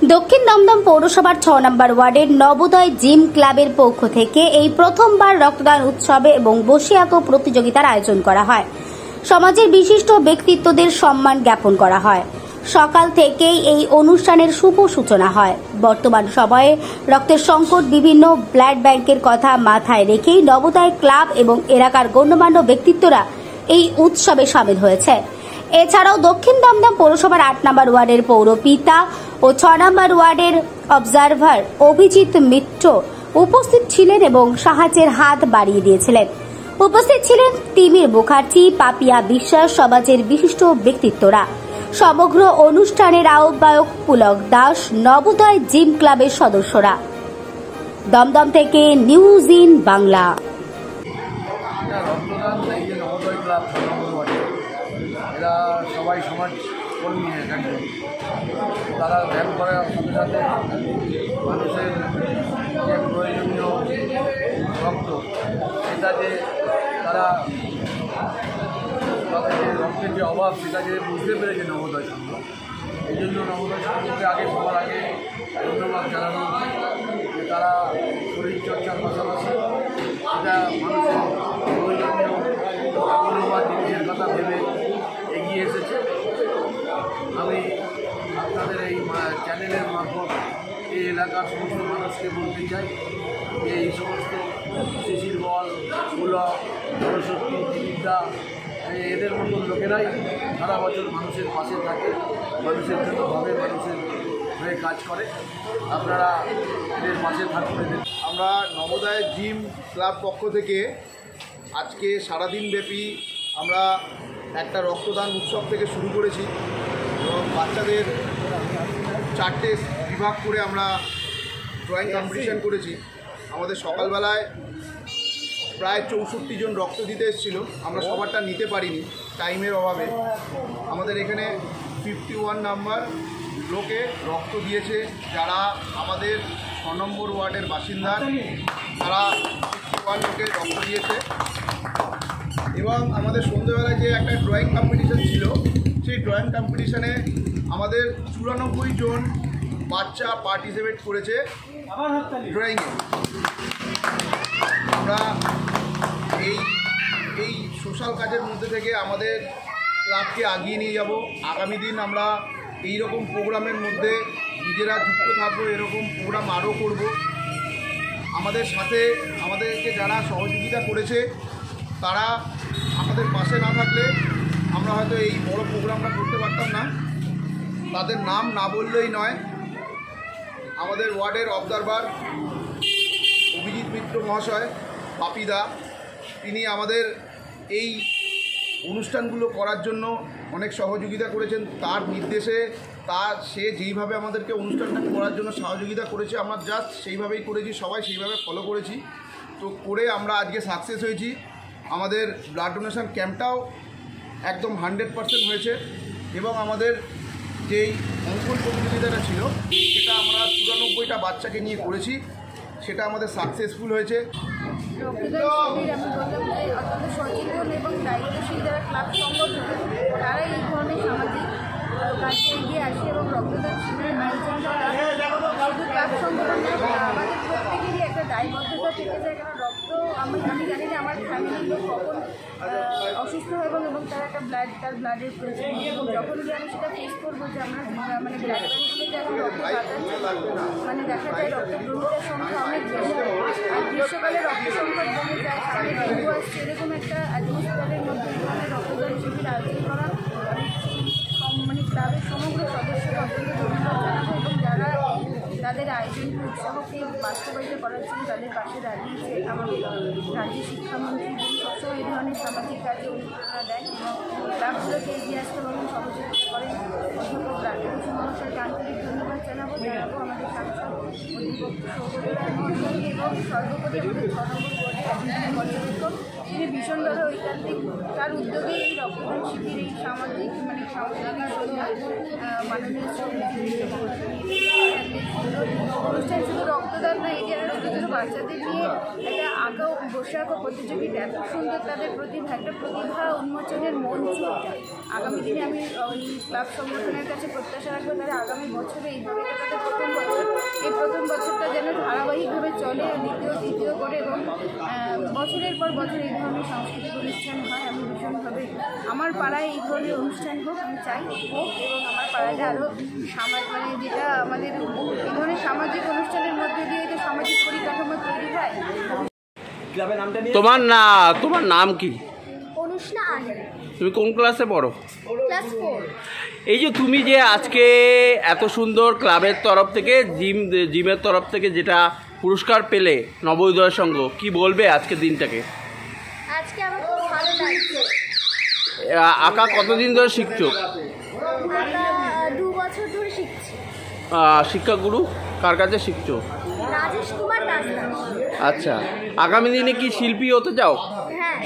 দক্ষিণ দমদম পৌরসভার ৬ নম্বর ওয়ার্ডের নবোদয় জিম ক্লাবের পক্ষ থেকে এই প্রথমবার রক্তদান উৎসবে এবং বসে আঁকো প্রতিযোগিতার আয়োজন করা হয়। সমাজের বিশিষ্ট ব্যক্তিত্বদের সম্মান জ্ঞাপন করা হয়। সকাল থেকেই এই অনুষ্ঠানের শুভ সূচনা হয়। বর্তমান সময়ে রক্তের সংকট, বিভিন্ন ব্লাড ব্যাংকের কথা মাথায় রেখেই নবোদয় ক্লাব এবং এলাকার গণ্যমান্য ব্যক্তিত্বরা এই উৎসবে সামিল হয়েছে। এছাড়াও দক্ষিণ দমদম পৌরসভার ৮ নম্বর ওয়ার্ডের পৌরপিতা ও ৬ নম্বর ওয়ার্ডের অবজারভার অভিজিৎ মিত্র উপস্থিত ছিলেন এবং সাহায্যের হাত বাড়িয়ে দিয়েছিলেন। উপস্থিত ছিলেন তিমির মুখার্জি, পাপিয়া বিশ্বাস, সমাজের বিশিষ্ট ব্যক্তিত্বরা। সমগ্র অনুষ্ঠানের আহ্বায়ক পুলক দাস, নবোদয় জিম ক্লাবের সদস্যরা। দমদম থেকে নিউজ ইন বাংলা। এরা সবাই সমাজ কর্মী, এখানে তারা ধ্যান করার সাথে সাথে মানুষের যে প্রয়োজনীয় রক্ত, সেটা যে তারা তাদের যে রক্তের যে অভাব, সেটা যে বুঝতে পেরেছে নবোদয় সংঘ। এই জন্য নবোদয় সংঘকে আগে সবার আগে ধন্যবাদ জানানো যে তারা শরীরচর্চার পাশাপাশি এটা মানুষের প্রয়োজনীয় মূল্যবান জিনিসের কথা ভেবে এগিয়ে এসেছে। আমি আপনাদের এই চ্যানেলের মারফত এই এলাকার সমস্ত মানুষকে বলতে চাই যে এই সমস্ত শিশির বল, পুলক, সরস্বতী, বিদ্যা, এদের মতন লোকেরাই সারা বছর মানুষের পাশে থাকে, মানুষের জন্য ভাবে, মানুষের হয়ে কাজ করে। আপনারা এদের পাশে থাকবেন। আমরা নবোদয় জিম ক্লাব পক্ষ থেকে আজকে সারাদিন ব্যাপী আমরা একটা রক্তদান উৎসব থেকে শুরু করেছি এবং বাচ্চাদের 4টে বিভাগ করে আমরা ড্রয়িং কম্পিটিশান করেছি। আমাদের সকালবেলায় প্রায় 64 জন রক্ত দিতে এসেছিল, আমরা সবারটা নিতে পারিনি টাইমের অভাবে। আমাদের এখানে 51 নাম্বার লোকে রক্ত দিয়েছে, যারা আমাদের 6 নম্বর ওয়ার্ডের বাসিন্দা, তারা 51 লোকে রক্ত দিয়েছে। এবং আমাদের সন্ধ্যেবেলায় যে একটা ড্রয়িং কম্পিটিশান ছিল, সেই ড্রয়িং কম্পিটিশানে আমাদের 94 জন বাচ্চা পার্টিসিপেট করেছে ড্রয়িংয়ে। আমরা এই সোশ্যাল কাজের মধ্যে থেকে আমাদের ক্লাবকে আগিয়ে নিয়ে যাব। আগামী দিন আমরা এই রকম প্রোগ্রামের মধ্যে নিজেরা যুক্ত থাকবো, এরকম প্রোগ্রাম আরও করব। আমাদের সাথে আমাদেরকে যারা সহযোগিতা করেছে, তারা আমাদের পাশে না থাকলে আমরা হয়তো এই বড় প্রোগ্রামটা করতে পারতাম না। তাদের নাম না বললেই নয়। আমাদের ওয়ার্ডের অবজারভার অভিজিৎ মিত্র মহাশয়, পাপিদা, তিনি আমাদের এই অনুষ্ঠানগুলো করার জন্য অনেক সহযোগিতা করেছেন। তার নির্দেশে সে যেইভাবে আমাদেরকে অনুষ্ঠানটা করার জন্য সহযোগিতা করেছে, আমরা জাস্ট সেইভাবেই করেছি, সবাই সেইভাবে ফলো করেছি। তো করে আমরা আজকে সাকসেস হয়েছি। আমাদের ব্লাড ডোনেশন ক্যাম্পটাও একদম 100% হয়েছে এবং আমাদের যেই অঙ্কন প্রতিযোগিতাটা ছিল, সেটা আমরা 94টা বাচ্চাকে নিয়ে করেছি, সেটা আমাদের সাকসেসফুল হয়েছে। রক্তদান শিবির আমি বললাম যে অত্যন্ত সচেতন এবং দায়িত্বশীল যারা ক্লাব সংগঠন, তারা এই ধরনের সামাজিক কাজে এগিয়ে আসে এবং রক্তদান শিবিরের আয়োজন করা শুধু ক্লাব সংগঠন আমাদের প্রত্যেকেরই একটা দায়বদ্ধতা থেকে যায়। কারণ রক্ত আমি জানি না আমার ফ্যামিলির লোক কখন অসুস্থ হয় এবং তার একটা তার ব্লাডের প্রয়োজন, এবং যখনই আমি সেটা ফেস করবো যে আমরা মানে ব্লাড ব্যাংকগুলোতে এখন রক্ত পাঠাচ্ছি, মানে দেখা যায় রক্তগ্রহীতার সংখ্যা অনেক বেশি। আর গ্রীষ্মকালে রক্ত সংকট কমে যায়, সামনে ডেঙ্গু আসছে, এরকম একটা অ্যাটমসফিয়ারের মধ্যে এখানে রক্তদান শিবির আয়োজন করা মানে ক্লাবের সমগ্র সদস্যরা অত্যন্ত ধন্যবাদ জানাবো এবং যারা তাদের আয়োজনকে উৎসাহকে বাস্তবায়িত করার জন্য তাদের পাশে দাঁড়িয়েছে। আমাদের রাজ্যের শিক্ষামন্ত্রী সবসময় এই ধরনের সামাজিক কাজে অনুপ্রেরণা দেন এবং ক্লাবগুলোকে এগিয়ে আসতে এবং সহযোগিতা করেন। অধ্যাপক রাজ্যভূষণ মহাশয়কে আন্তরিক ধন্যবাদ জানাবো আমাদের সাংসদ অধিবক্তা সৌগত রায় মহাশয়কে এবং সর্বোপরি আমাদের 6 নম্বর ওয়ার্ডের পর্যবেক্ষক, তিনি ভীষণভাবে ঐকান্তিক, তার উদ্যোগে এই রক্তদান শিবির, এই সামাজিক মানে সাংস্কৃতিক সন্ধ্যা মাননীয় অনুষ্ঠান শুধু রক্তদান না, এই যে ছোটো ছোটো বাচ্চাদের নিয়ে একটা আঁকা বসে আঁকা প্রতিযোগিতা, এত সুন্দর তাদের প্রতিভা, একটা প্রতিভা উন্মোচনের মঞ্চ। আগামী দিনে আমি ওই ক্লাব সংগঠনের কাছে প্রত্যাশা রাখবো তারা আগামী বছরে এইভাবে তাদের প্রথম বছরটা যেন ধারাবাহিকভাবে চলে, দ্বিতীয় তৃতীয় করে, এবং বছরের পর বছর এই ধরনের সাংস্কৃতিক অনুষ্ঠান হয়। আমি ভীষণভাবে আমার পাড়ায় এই ধরনের অনুষ্ঠান হোক, আমি চাই হোক, এবং আমার পাড়াটা আরও মানে যেটা আমাদের এই ধরনের সামাজিক অনুষ্ঠানের মধ্যে দিয়ে যে সামাজিক পরিকাঠামো তৈরি হয়। তোমার নাম কি? অনুষ্ণা আহির, তুমি কোন ক্লাসে পড়ো? ক্লাস 4। এই যে তুমি যে আজকে এত সুন্দর ক্লাবের তরফ থেকে জিমের তরফ থেকে যেটা পুরস্কার পেলে নবোদয় সংঘ, কি বলবে আজকের দিনটাকে? আজকে আমার খুব ভালো লাগছে। আঁকা কতদিন ধরে শিখছো? আমরা 2 বছর ধরে শিখছি। শিক্ষাগুরু কার কাছে শিখছো? রাজেশ কুমার দাস। আচ্ছা, আগামী দিনে কি শিল্পী হতে চাও? হ্যাঁ।